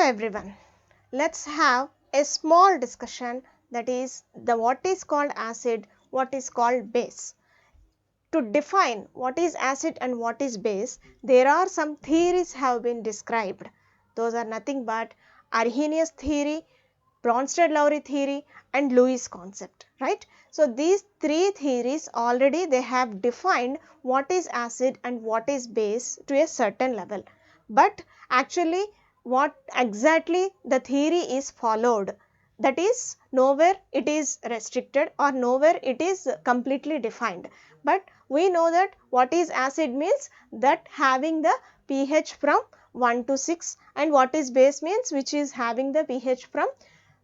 everyone, let's have a small discussion, that is what is called acid, what is called base. To define what is acid and what is base, there are some theories have been described. Those are nothing but Arrhenius theory, Bronsted-Lowry theory and Lewis concept, right? So these three theories already they have defined what is acid and what is base to a certain level. But actually what exactly the theory is followed, that is nowhere it is restricted or nowhere it is completely defined. But we know that what is acid means that having the pH from 1 to 6, and what is base means which is having the pH from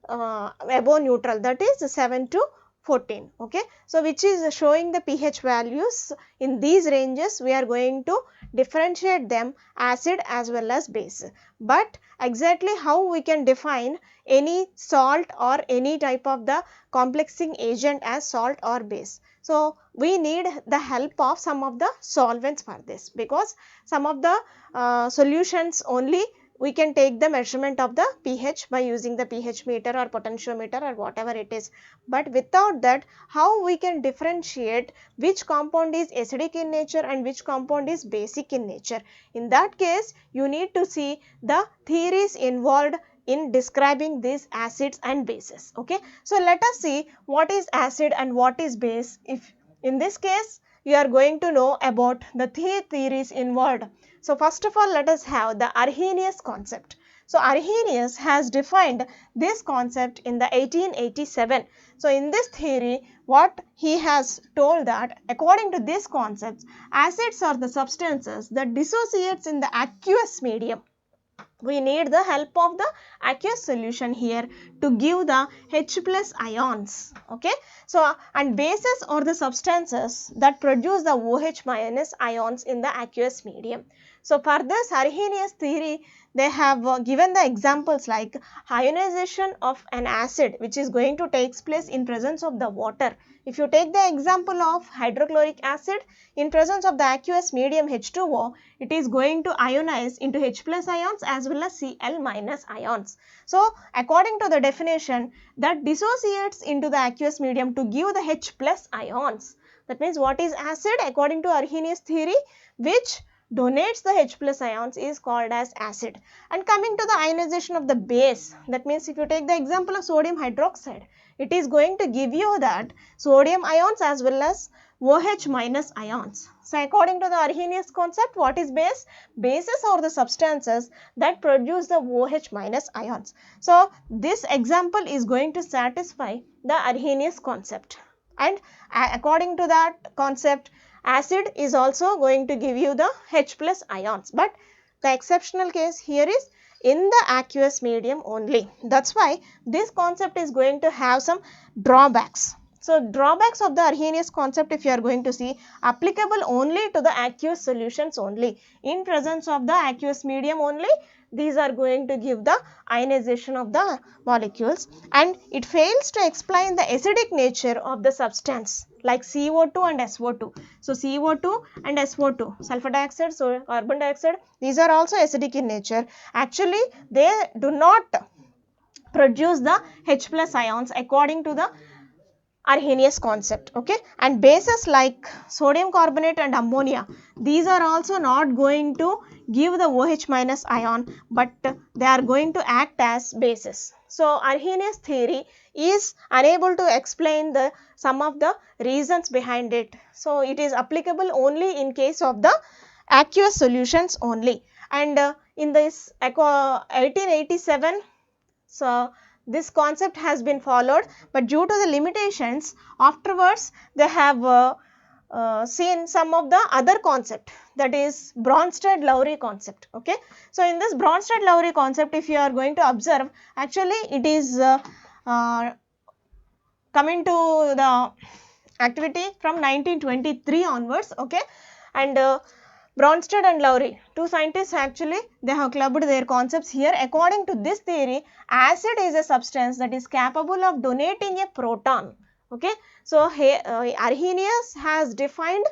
above neutral, that is 7 to 14. Okay. So which is showing the pH values in these ranges, we are going to differentiate them acid as well as base. But exactly how we can define any salt or any type of the complexing agent as salt or base? So we need the help of some of the solvents for this, because some of the solutions only we can take the measurement of the pH by using the pH meter or potentiometer or whatever it is. But without that, how we can differentiate which compound is acidic in nature and which compound is basic in nature? In that case, you need to see the theories involved in describing these acids and bases. Okay. So let us see what is acid and what is base. If in this case you are going to know about the three theories involved. So first of all, let us have the Arrhenius concept. So Arrhenius has defined this concept in the 1887. So in this theory, what he has told that according to this concept, acids are the substances that dissociates in the aqueous medium. We need the help of the aqueous solution here to give the H plus ions. Okay. So and bases are the substances that produce the OH minus ions in the aqueous medium. So for this Arrhenius theory, they have given the examples like ionization of an acid which is going to take place in presence of the water. If you take the example of hydrochloric acid, in presence of the aqueous medium H2O, it is going to ionize into H plus ions as well as Cl minus ions. So according to the definition, that dissociates into the aqueous medium to give the H plus ions. That means what is acid according to Arrhenius theory, which donates the H plus ions, is called as acid. And coming to the ionization of the base, that means if you take the example of sodium hydroxide, it is going to give you that sodium ions as well as OH minus ions. So according to the Arrhenius concept, what is base? Bases are the substances that produce the OH minus ions. So this example is going to satisfy the Arrhenius concept. And according to that concept, acid is also going to give you the H plus ions. But the exceptional case here is in the aqueous medium only. That's why this concept is going to have some drawbacks. So drawbacks of the Arrhenius concept, if you are going to see, applicable only to the aqueous solutions only. In presence of the aqueous medium only, these are going to give the ionization of the molecules, and it fails to explain the acidic nature of the substance like CO2 and SO2. So CO2 and SO2, sulfur dioxide, so carbon dioxide, these are also acidic in nature. Actually, they do not produce the H plus ions according to the Arrhenius concept. Okay. And bases like sodium carbonate and ammonia, these are also not going to give the OH minus ion, but they are going to act as bases. So Arrhenius theory is unable to explain the some of the reasons behind it. So it is applicable only in case of the aqueous solutions only. And in this 1887, so this concept has been followed, but due to the limitations afterwards, they have seen some of the other concept, that is Bronsted-Lowry concept. Okay. So in this Bronsted-Lowry concept, if you are going to observe, actually it is coming to the activity from 1923 onwards. Okay. And Bronsted and Lowry, two scientists, actually they have clubbed their concepts here. According to this theory, acid is a substance that is capable of donating a proton. Okay. So Arrhenius has defined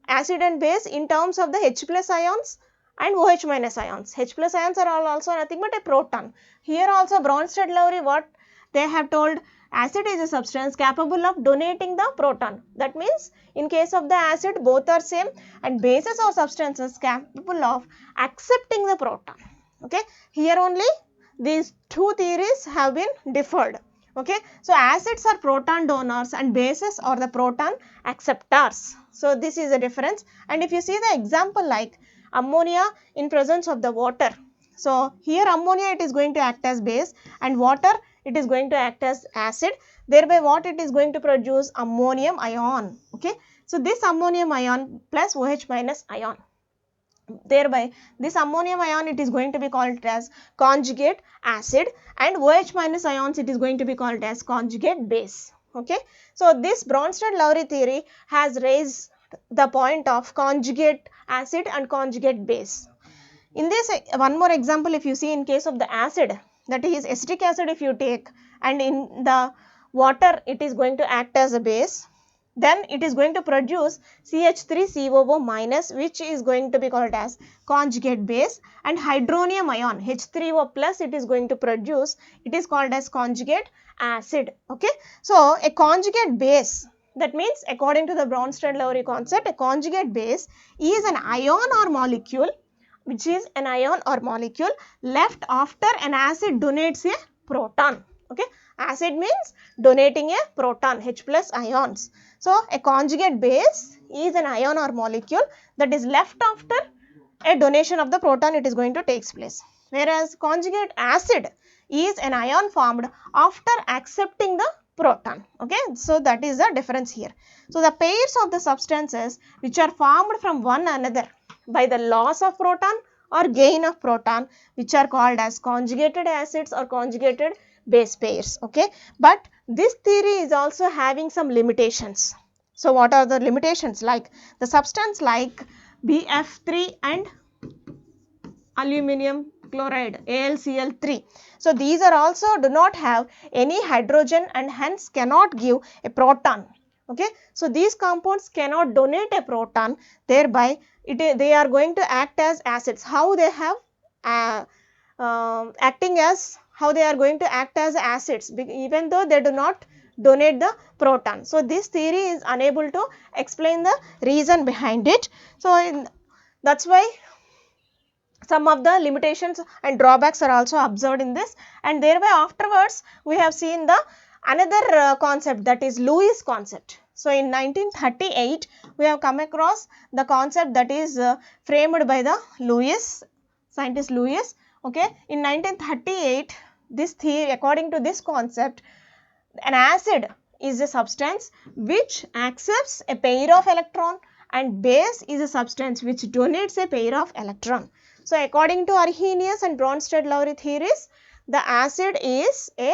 acid and base in terms of the H plus ions, and OH minus ions. H plus ions are also nothing but a proton. Here also Bronsted Lowry, what they have told, acid is a substance capable of donating the proton. That means in case of the acid both are same, and bases are substances capable of accepting the proton. Okay, here only these two theories have been differed. Okay, so acids are proton donors and bases are the proton acceptors. So this is a difference. And if you see the example like ammonia in presence of the water, so here ammonia it is going to act as base and water it is going to act as acid, thereby what it is going to produce? Ammonium ion. Okay, so this ammonium ion plus OH minus ion, thereby this ammonium ion it is going to be called as conjugate acid, and OH minus ions it is going to be called as conjugate base. Okay, so this Bronsted Lowry theory has raised the point of conjugate acid and conjugate base. In this one more example, if you see in case of the acid, that is acetic acid if you take, and in the water it is going to act as a base, then it is going to produce CH3COO minus, which is going to be called as conjugate base, and hydronium ion H3O plus it is going to produce, it is called as conjugate acid. Okay, so a conjugate base, that means according to the Bronsted Lowry concept, a conjugate base is an ion or molecule, which is an ion or molecule left after an acid donates a proton. Okay, acid means donating a proton, H plus ions. So a conjugate base is an ion or molecule that is left after a donation of the proton it is going to take place, whereas conjugate acid is an ion formed after accepting the proton. Okay, so that is the difference here. So the pairs of the substances which are formed from one another by the loss of proton or gain of proton, which are called as conjugated acids or conjugated base pairs. Okay, but this theory is also having some limitations. So what are the limitations? Like the substance like BF3 and aluminum chloride AlCl3. So these are also do not have any hydrogen and hence cannot give a proton. Okay, so these compounds cannot donate a proton, thereby they are going to act as acids. How they have acting as, how they are going to act as acids even though they do not donate the proton. So this theory is unable to explain the reason behind it. So that's why some of the limitations and drawbacks are also observed in this, and thereby afterwards we have seen the another concept, that is Lewis concept. So in 1938 we have come across the concept that is framed by the scientist Lewis. Okay, in 1938 this theory, according to this concept, an acid is a substance which accepts a pair of electron and base is a substance which donates a pair of electron. So according to Arrhenius and Bronsted Lowry theories, the acid is a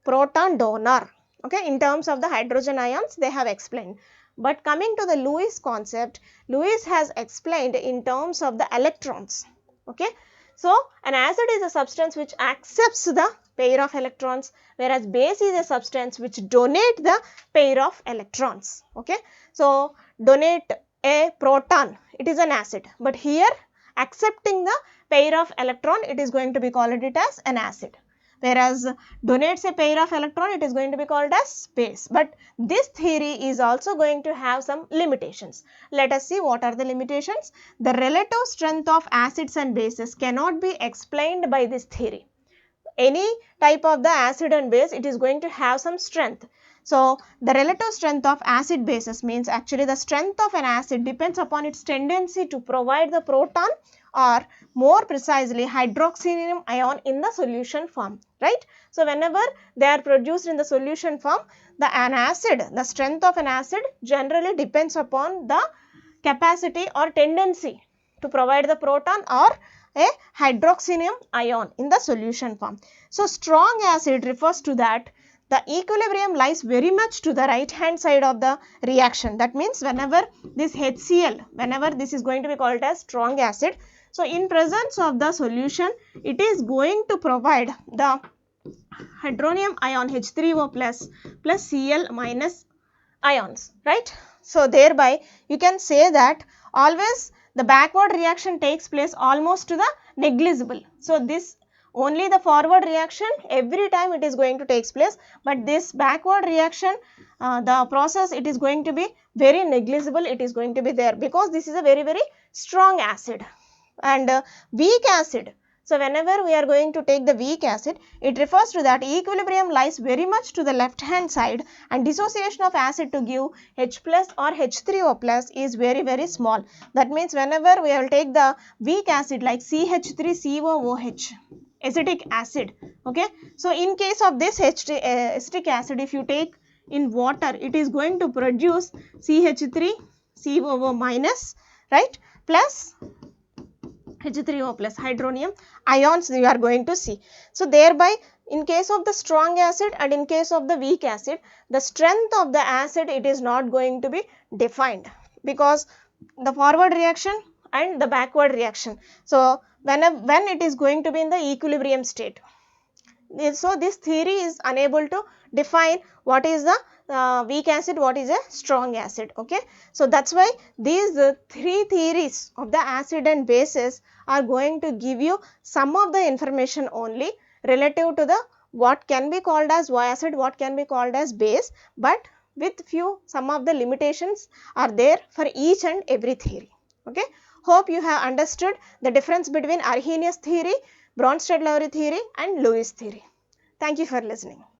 proton donor. Okay, in terms of the hydrogen ions they have explained. But coming to the Lewis concept, Lewis has explained in terms of the electrons. Okay, so an acid is a substance which accepts the pair of electrons, whereas base is a substance which donate the pair of electrons. Okay, so donate a proton, it is an acid, but here accepting the pair of electron it is going to be called it as an acid, whereas donates a pair of electron it is going to be called as base. But this theory is also going to have some limitations. Let us see what are the limitations. The relative strength of acids and bases cannot be explained by this theory. Any type of the acid and base, it is going to have some strength. So the relative strength of acid bases means actually the strength of an acid depends upon its tendency to provide the proton, or more precisely hydroxynium ion in the solution form, right? So whenever they are produced in the solution form, the strength of an acid generally depends upon the capacity or tendency to provide the proton or a hydroxynium ion in the solution form. So strong acid refers to that the equilibrium lies very much to the right hand side of the reaction. That means whenever this HCl, whenever this is going to be called as strong acid, so in presence of the solution, it is going to provide the hydronium ion H3O plus Cl minus ions, right? So thereby you can say that always the backward reaction takes place almost to the negligible. So, this only the forward reaction every time it is going to take place, but this backward reaction the process it is going to be very negligible, it is going to be there, because this is a very strong acid. And weak acid, so whenever we are going to take the weak acid, it refers to that equilibrium lies very much to the left hand side and dissociation of acid to give H plus or H3O plus is very small. That means whenever we will take the weak acid like CH3COOH, acetic acid, okay. So in case of this acetic acid, if you take in water, it is going to produce CH3COO minus, right, plus H3O plus hydronium ions you are going to see. So thereby in case of the strong acid and in case of the weak acid, the strength of the acid it is not going to be defined, because the forward reaction and the backward reaction. So when it is going to be in the equilibrium state. So this theory is unable to define what is the weak acid, what is a strong acid, okay. So that's why these three theories of the acid and bases are going to give you some of the information only relative to the what can be called as Y acid, what can be called as base, but with some of the limitations are there for each and every theory, okay. Hope you have understood the difference between Arrhenius theory, Bronsted-Lowry theory and Lewis theory. Thank you for listening.